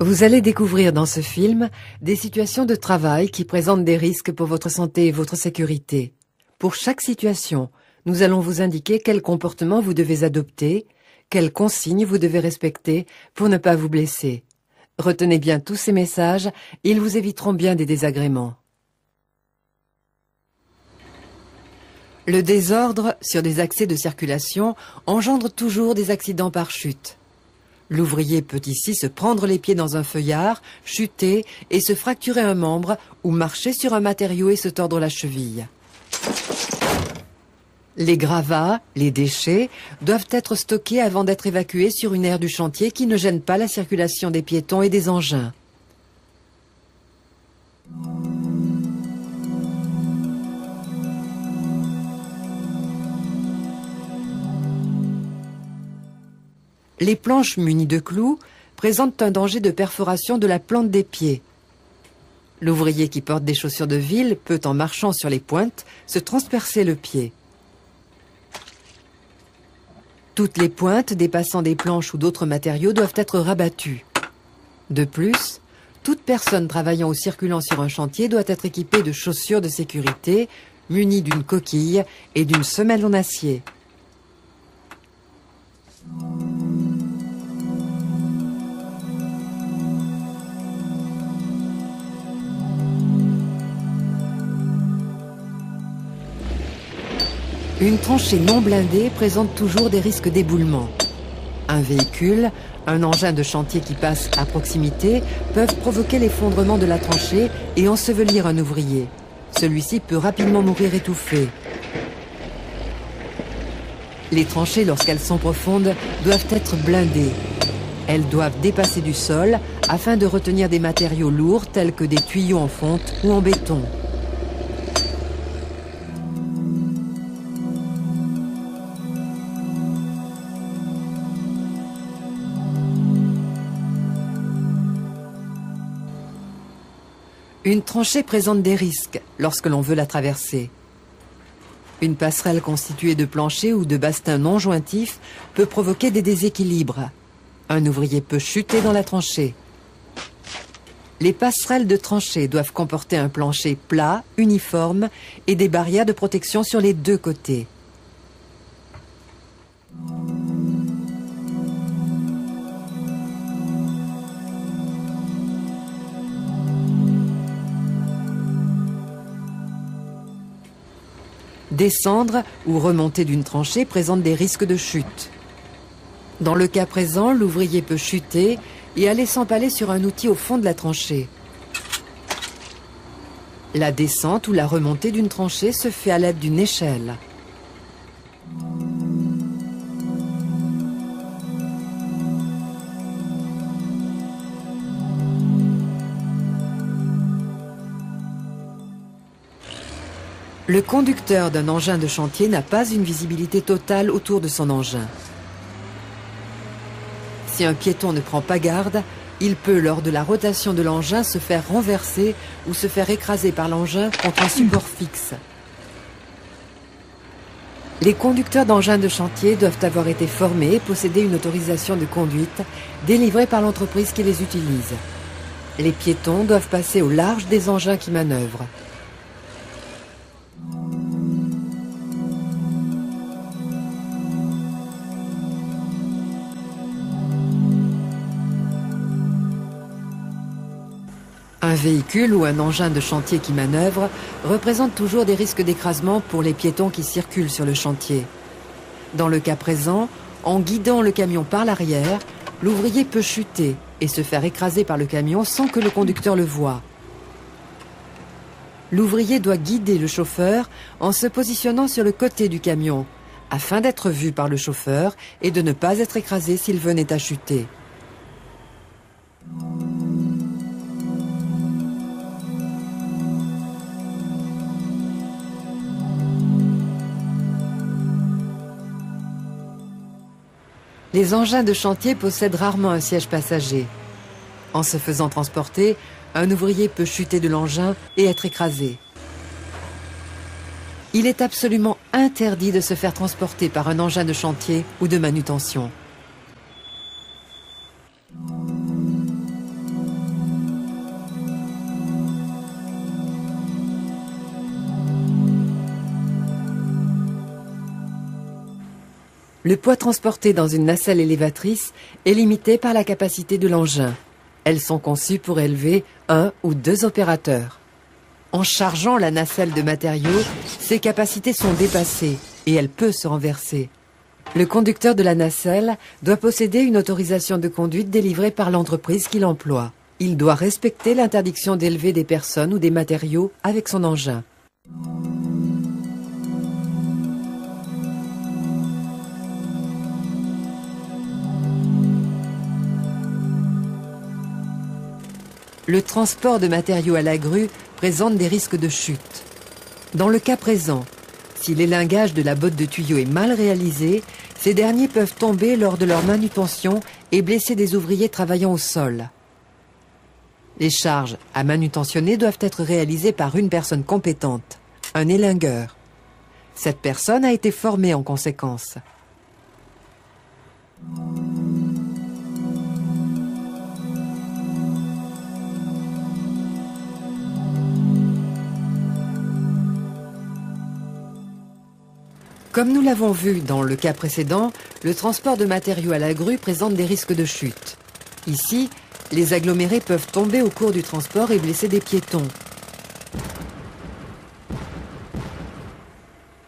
Vous allez découvrir dans ce film des situations de travail qui présentent des risques pour votre santé et votre sécurité. Pour chaque situation, nous allons vous indiquer quel comportement vous devez adopter, quelles consignes vous devez respecter pour ne pas vous blesser. Retenez bien tous ces messages, ils vous éviteront bien des désagréments. Le désordre sur des accès de circulation engendre toujours des accidents par chute. L'ouvrier peut ici se prendre les pieds dans un feuillard, chuter et se fracturer un membre ou marcher sur un matériau et se tordre la cheville. Les gravats, les déchets, doivent être stockés avant d'être évacués sur une aire du chantier qui ne gêne pas la circulation des piétons et des engins. Les planches munies de clous présentent un danger de perforation de la plante des pieds. L'ouvrier qui porte des chaussures de ville peut, en marchant sur les pointes, se transpercer le pied. Toutes les pointes dépassant des planches ou d'autres matériaux doivent être rabattues. De plus, toute personne travaillant ou circulant sur un chantier doit être équipée de chaussures de sécurité, munies d'une coquille et d'une semelle en acier. Une tranchée non blindée présente toujours des risques d'éboulement. Un véhicule, un engin de chantier qui passe à proximité peuvent provoquer l'effondrement de la tranchée et ensevelir un ouvrier. Celui-ci peut rapidement mourir étouffé. Les tranchées, lorsqu'elles sont profondes, doivent être blindées. Elles doivent dépasser du sol afin de retenir des matériaux lourds tels que des tuyaux en fonte ou en béton. Une tranchée présente des risques lorsque l'on veut la traverser. Une passerelle constituée de planchers ou de bastins non jointifs peut provoquer des déséquilibres. Un ouvrier peut chuter dans la tranchée. Les passerelles de tranchée doivent comporter un plancher plat, uniforme et des barrières de protection sur les deux côtés. Descendre ou remonter d'une tranchée présente des risques de chute. Dans le cas présent, l'ouvrier peut chuter et aller s'empaler sur un outil au fond de la tranchée. La descente ou la remontée d'une tranchée se fait à l'aide d'une échelle. Le conducteur d'un engin de chantier n'a pas une visibilité totale autour de son engin. Si un piéton ne prend pas garde, il peut, lors de la rotation de l'engin, se faire renverser ou se faire écraser par l'engin contre un support fixe. Les conducteurs d'engins de chantier doivent avoir été formés et posséder une autorisation de conduite délivrée par l'entreprise qui les utilise. Les piétons doivent passer au large des engins qui manœuvrent. Un véhicule ou un engin de chantier qui manœuvre représente toujours des risques d'écrasement pour les piétons qui circulent sur le chantier. Dans le cas présent, en guidant le camion par l'arrière, l'ouvrier peut chuter et se faire écraser par le camion sans que le conducteur le voie. L'ouvrier doit guider le chauffeur en se positionnant sur le côté du camion, afin d'être vu par le chauffeur et de ne pas être écrasé s'il venait à chuter. Les engins de chantier possèdent rarement un siège passager. En se faisant transporter, un ouvrier peut chuter de l'engin et être écrasé. Il est absolument interdit de se faire transporter par un engin de chantier ou de manutention. Le poids transporté dans une nacelle élévatrice est limité par la capacité de l'engin. Elles sont conçues pour élever 1 ou 2 opérateurs. En chargeant la nacelle de matériaux, ses capacités sont dépassées et elle peut se renverser. Le conducteur de la nacelle doit posséder une autorisation de conduite délivrée par l'entreprise qui l'emploie. Il doit respecter l'interdiction d'élever des personnes ou des matériaux avec son engin. Le transport de matériaux à la grue présente des risques de chute. Dans le cas présent, si l'élingage de la botte de tuyau est mal réalisé, ces derniers peuvent tomber lors de leur manutention et blesser des ouvriers travaillant au sol. Les charges à manutentionner doivent être réalisées par une personne compétente, un élingueur. Cette personne a été formée en conséquence. Comme nous l'avons vu dans le cas précédent, le transport de matériaux à la grue présente des risques de chute. Ici, les agglomérés peuvent tomber au cours du transport et blesser des piétons.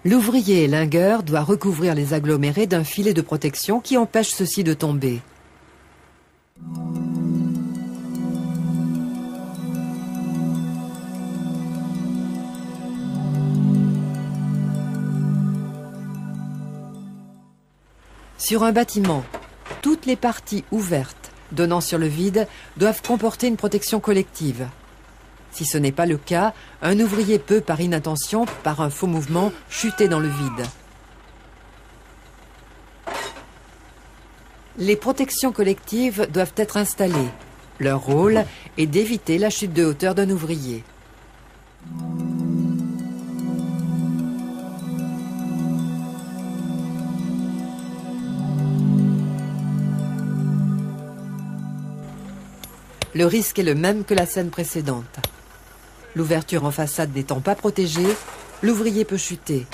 L'ouvrier élingueur doit recouvrir les agglomérés d'un filet de protection qui empêche ceux-ci de tomber. Sur un bâtiment, toutes les parties ouvertes donnant sur le vide doivent comporter une protection collective. Si ce n'est pas le cas, un ouvrier peut, par inattention, par un faux mouvement, chuter dans le vide. Les protections collectives doivent être installées. Leur rôle est d'éviter la chute de hauteur d'un ouvrier. Le risque est le même que la scène précédente. L'ouverture en façade n'étant pas protégée, l'ouvrier peut chuter.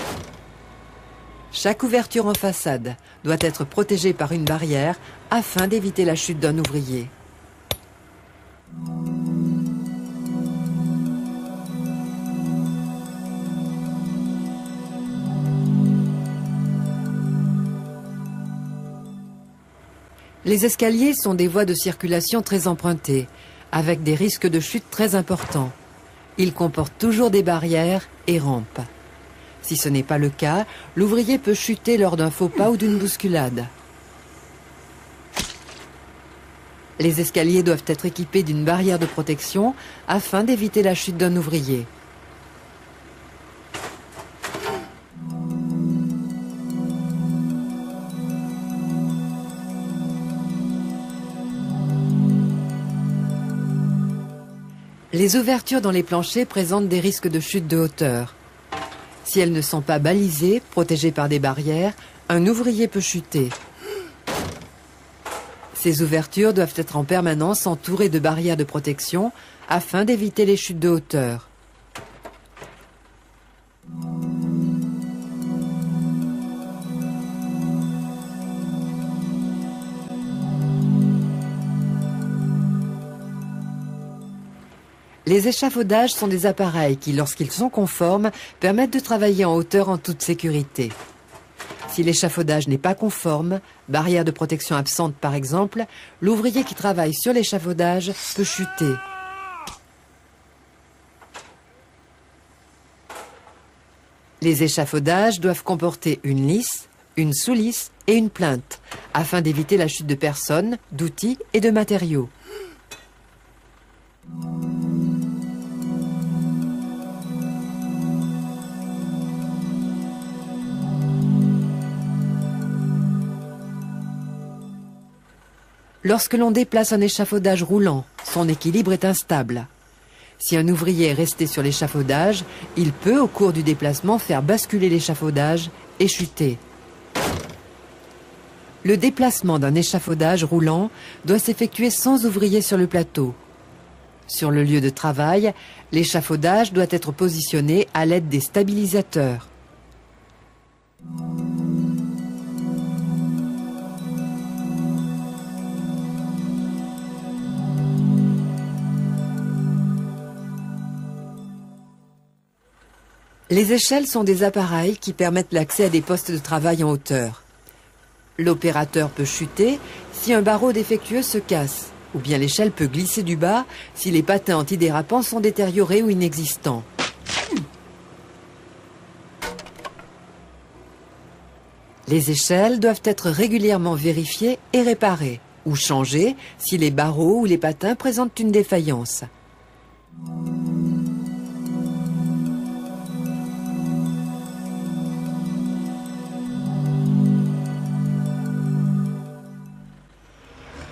Chaque ouverture en façade doit être protégée par une barrière afin d'éviter la chute d'un ouvrier. Les escaliers sont des voies de circulation très empruntées, avec des risques de chute très importants. Ils comportent toujours des barrières et rampes. Si ce n'est pas le cas, l'ouvrier peut chuter lors d'un faux pas ou d'une bousculade. Les escaliers doivent être équipés d'une barrière de protection afin d'éviter la chute d'un ouvrier. Les ouvertures dans les planchers présentent des risques de chute de hauteur. Si elles ne sont pas balisées, protégées par des barrières, un ouvrier peut chuter. Ces ouvertures doivent être en permanence entourées de barrières de protection afin d'éviter les chutes de hauteur. Les échafaudages sont des appareils qui, lorsqu'ils sont conformes, permettent de travailler en hauteur en toute sécurité. Si l'échafaudage n'est pas conforme, barrière de protection absente par exemple, l'ouvrier qui travaille sur l'échafaudage peut chuter. Les échafaudages doivent comporter une lisse, une sous-lisse et une plinthe, afin d'éviter la chute de personnes, d'outils et de matériaux. Lorsque l'on déplace un échafaudage roulant, son équilibre est instable. Si un ouvrier est resté sur l'échafaudage, il peut, au cours du déplacement, faire basculer l'échafaudage et chuter. Le déplacement d'un échafaudage roulant doit s'effectuer sans ouvrier sur le plateau. Sur le lieu de travail, l'échafaudage doit être positionné à l'aide des stabilisateurs. Les échelles sont des appareils qui permettent l'accès à des postes de travail en hauteur. L'opérateur peut chuter si un barreau défectueux se casse, ou bien l'échelle peut glisser du bas si les patins antidérapants sont détériorés ou inexistants. Les échelles doivent être régulièrement vérifiées et réparées, ou changées si les barreaux ou les patins présentent une défaillance.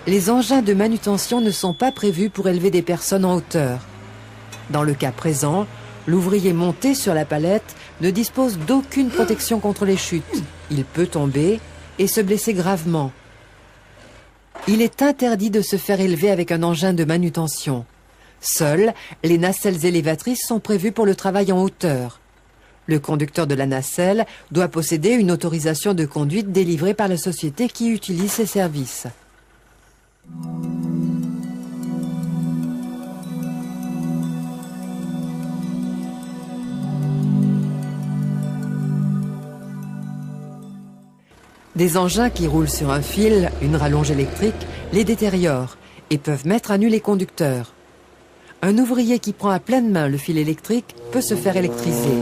Les engins de manutention ne sont pas prévus pour élever des personnes en hauteur. Dans le cas présent, l'ouvrier monté sur la palette ne dispose d'aucune protection contre les chutes. Il peut tomber et se blesser gravement. Il est interdit de se faire élever avec un engin de manutention. Seules les nacelles élévatrices sont prévues pour le travail en hauteur. Le conducteur de la nacelle doit posséder une autorisation de conduite délivrée par la société qui utilise ses services. Des engins qui roulent sur un fil, une rallonge électrique, les détériorent et peuvent mettre à nu les conducteurs. Un ouvrier qui prend à pleine main le fil électrique peut se faire électriser.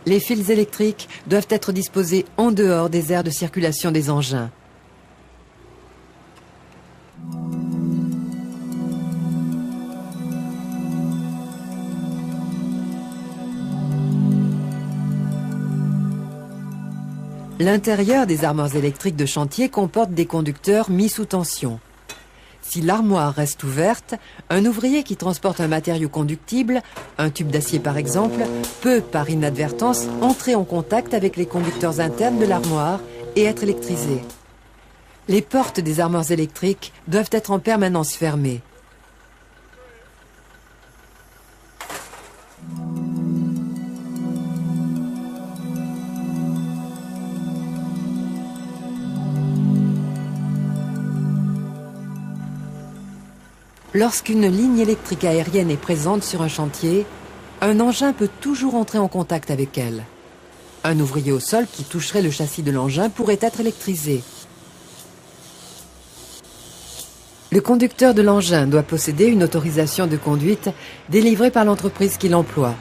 Les fils électriques doivent être disposés en dehors des aires de circulation des engins. L'intérieur des armoires électriques de chantier comporte des conducteurs mis sous tension. Si l'armoire reste ouverte, un ouvrier qui transporte un matériau conductible, un tube d'acier par exemple, peut par inadvertance entrer en contact avec les conducteurs internes de l'armoire et être électrisé. Les portes des armoires électriques doivent être en permanence fermées. Lorsqu'une ligne électrique aérienne est présente sur un chantier, un engin peut toujours entrer en contact avec elle. Un ouvrier au sol qui toucherait le châssis de l'engin pourrait être électrisé. Le conducteur de l'engin doit posséder une autorisation de conduite délivrée par l'entreprise qui l'emploie.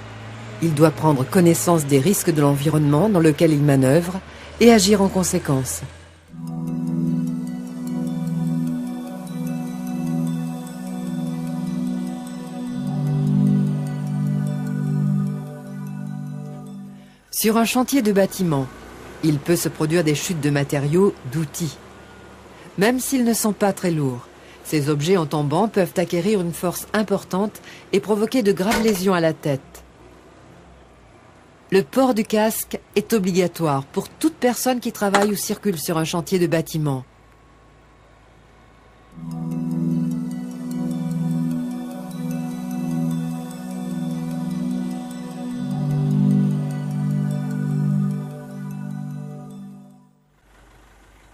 Il doit prendre connaissance des risques de l'environnement dans lequel il manœuvre et agir en conséquence. Sur un chantier de bâtiment, il peut se produire des chutes de matériaux, d'outils. Même s'ils ne sont pas très lourds, ces objets en tombant peuvent acquérir une force importante et provoquer de graves lésions à la tête. Le port du casque est obligatoire pour toute personne qui travaille ou circule sur un chantier de bâtiment.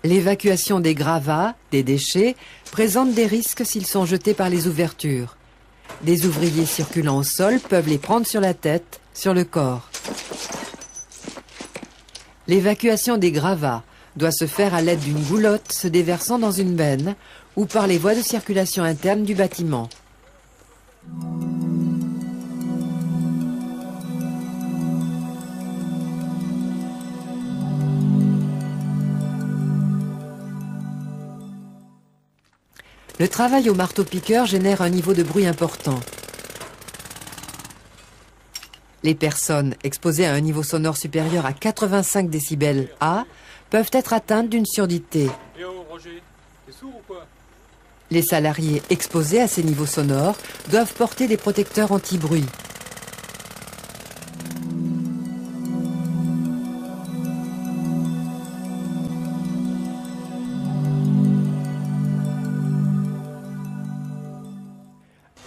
L'évacuation des gravats, des déchets, présente des risques s'ils sont jetés par les ouvertures. Des ouvriers circulant au sol peuvent les prendre sur la tête, sur le corps. L'évacuation des gravats doit se faire à l'aide d'une goulotte se déversant dans une benne ou par les voies de circulation interne du bâtiment. Le travail au marteau-piqueur génère un niveau de bruit important. Les personnes exposées à un niveau sonore supérieur à 85 décibels A peuvent être atteintes d'une surdité. Roger, t'es sourd ou quoi? Les salariés exposés à ces niveaux sonores doivent porter des protecteurs anti-bruit.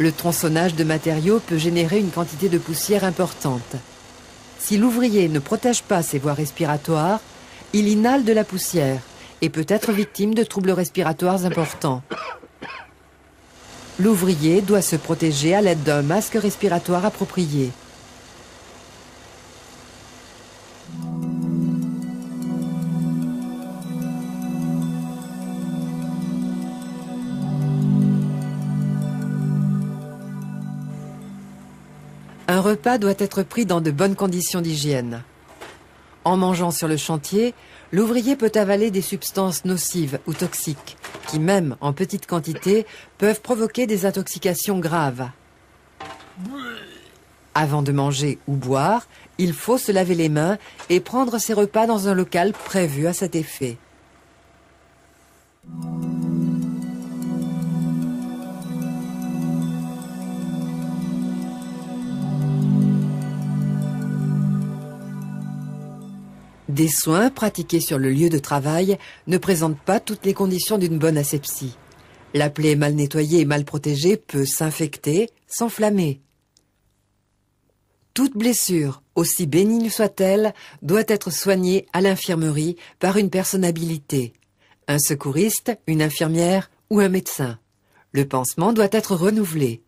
Le tronçonnage de matériaux peut générer une quantité de poussière importante. Si l'ouvrier ne protège pas ses voies respiratoires, il inhale de la poussière et peut être victime de troubles respiratoires importants. L'ouvrier doit se protéger à l'aide d'un masque respiratoire approprié. Un repas doit être pris dans de bonnes conditions d'hygiène. En mangeant sur le chantier, l'ouvrier peut avaler des substances nocives ou toxiques, qui même en petite quantité peuvent provoquer des intoxications graves. Avant de manger ou boire, il faut se laver les mains et prendre ses repas dans un local prévu à cet effet. Des soins pratiqués sur le lieu de travail ne présentent pas toutes les conditions d'une bonne asepsie. La plaie mal nettoyée et mal protégée peut s'infecter, s'enflammer. Toute blessure, aussi bénigne soit-elle, doit être soignée à l'infirmerie par une personne habilitée, un secouriste, une infirmière ou un médecin. Le pansement doit être renouvelé.